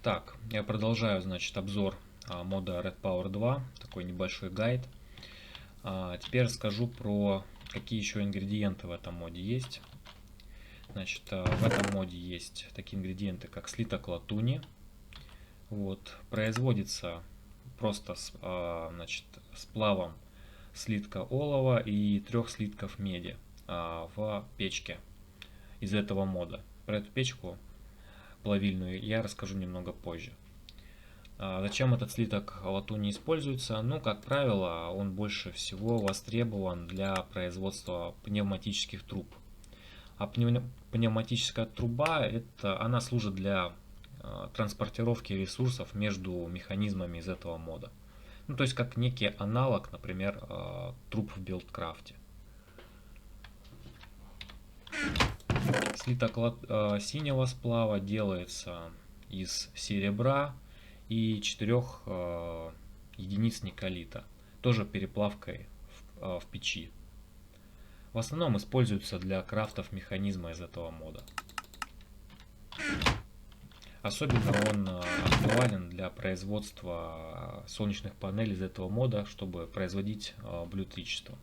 Так, я продолжаю, значит, обзор мода Red Power 2, такой небольшой гайд. Теперь расскажу про какие еще ингредиенты в этом моде есть. Значит, в этом моде есть такие ингредиенты, как слиток латуни. Вот, производится просто значит, сплавом слитка олова и 3 слитков меди в печке из этого мода. Про эту печку плавильную я расскажу немного позже. Зачем этот слиток латуни используется? Ну, как правило, он больше всего востребован для производства пневматических труб. А пневматическая труба, она служит для транспортировки ресурсов между механизмами из этого мода. Ну, то есть как некий аналог, например, труб в билдкрафте. Слиток синего сплава делается из серебра и 4 единиц николита, тоже переплавкой в печи. В основном используется для крафтов механизма из этого мода. Особенно он актуален для производства солнечных панелей из этого мода, чтобы производить электричество.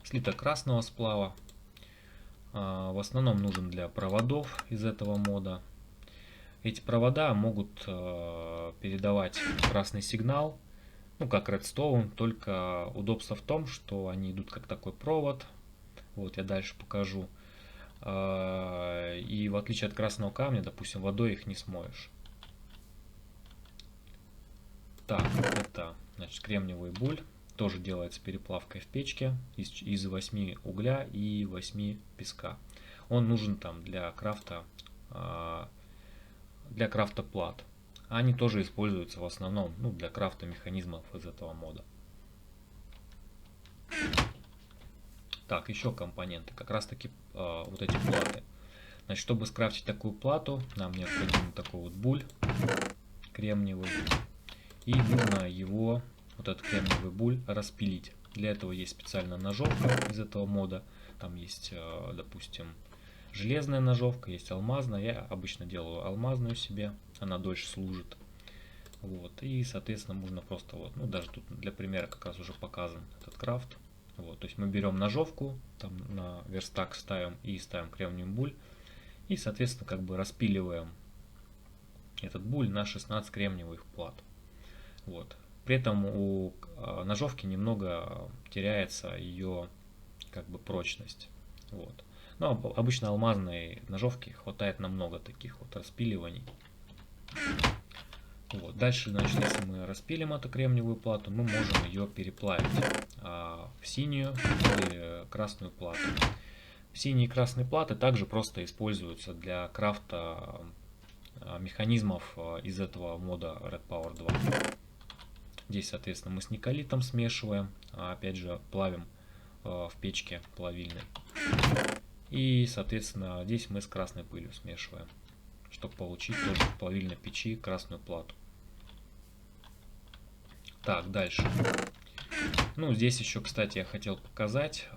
Слиток красного сплава в основном нужен для проводов из этого мода. Эти провода могут передавать красный сигнал, ну как Redstone, только удобство в том, что они идут как такой провод. Вот я дальше покажу. И в отличие от красного камня, допустим, водой их не смоешь. Так, это значит кремниевый буль. Тоже делается переплавкой в печке из 8 угля и 8 песка. Он нужен там для крафта плат. Они тоже используются в основном для крафта механизмов из этого мода. Так, еще компоненты, как раз таки вот эти платы. Значит, чтобы скрафтить такую плату, нам необходим такой вот буль кремниевый. И нужно его, вот этот кремниевый буль, распилить. Для этого есть специальная ножовка из этого мода. Там есть, допустим, железная ножовка, есть алмазная. Я обычно делаю алмазную себе, она дольше служит. Вот. И, соответственно, можно просто вот, даже тут для примера как раз уже показан этот крафт. Вот. То есть мы берем ножовку, там на верстак ставим и ставим кремниевый буль. И, соответственно, как бы распиливаем этот буль на 16 кремниевых плат. Вот. При этом у ножовки немного теряется ее как бы прочность. Вот. Но обычно алмазной ножовки хватает на много таких вот распиливаний. Вот. Дальше, значит, если мы распилим эту кремниевую плату, мы можем ее переплавить в синюю или красную плату. Синие и красные платы также просто используются для крафта механизмов из этого мода Red Power 2. Здесь, соответственно, мы с николитом смешиваем, опять же плавим в печке плавильной. И, соответственно, здесь мы с красной пылью смешиваем, чтобы получить тоже в плавильной печи красную плату. Так, дальше. Здесь еще, кстати, я хотел показать,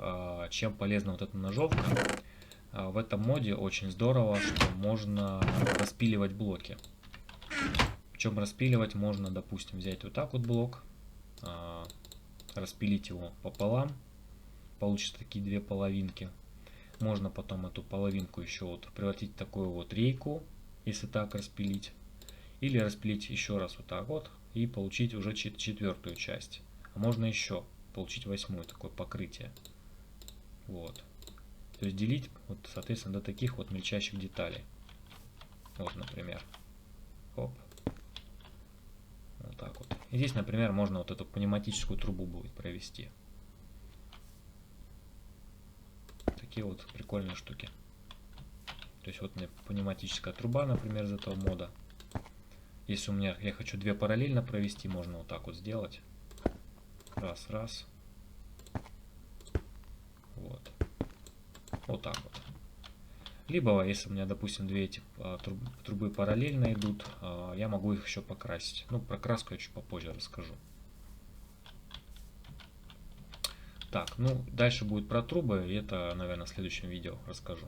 чем полезна вот эта ножовка. В этом моде очень здорово, что можно распиливать блоки. Причем распиливать можно, допустим, взять вот так вот блок, распилить его пополам, получится такие две половинки. Можно потом эту половинку еще вот превратить в такую вот рейку, если так распилить. Или распилить еще раз вот так вот и получить уже четвертую часть. А можно еще получить 8-ю, такое покрытие. Вот. То есть делить, вот, соответственно, до таких вот мельчайших деталей. Вот, например. Хоп. Вот так вот. И здесь, например, можно вот эту пневматическую трубу будет провести. Такие вот прикольные штуки. То есть вот у меня пневматическая труба, например, из этого мода. Если у меня я хочу две параллельно провести, можно вот так вот сделать. Раз, раз. Вот. Вот так вот. Либо, если у меня, допустим, две эти трубы параллельно идут, я могу их еще покрасить. Про краску я чуть попозже расскажу. Так, дальше будет про трубы, и это, наверное, в следующем видео расскажу.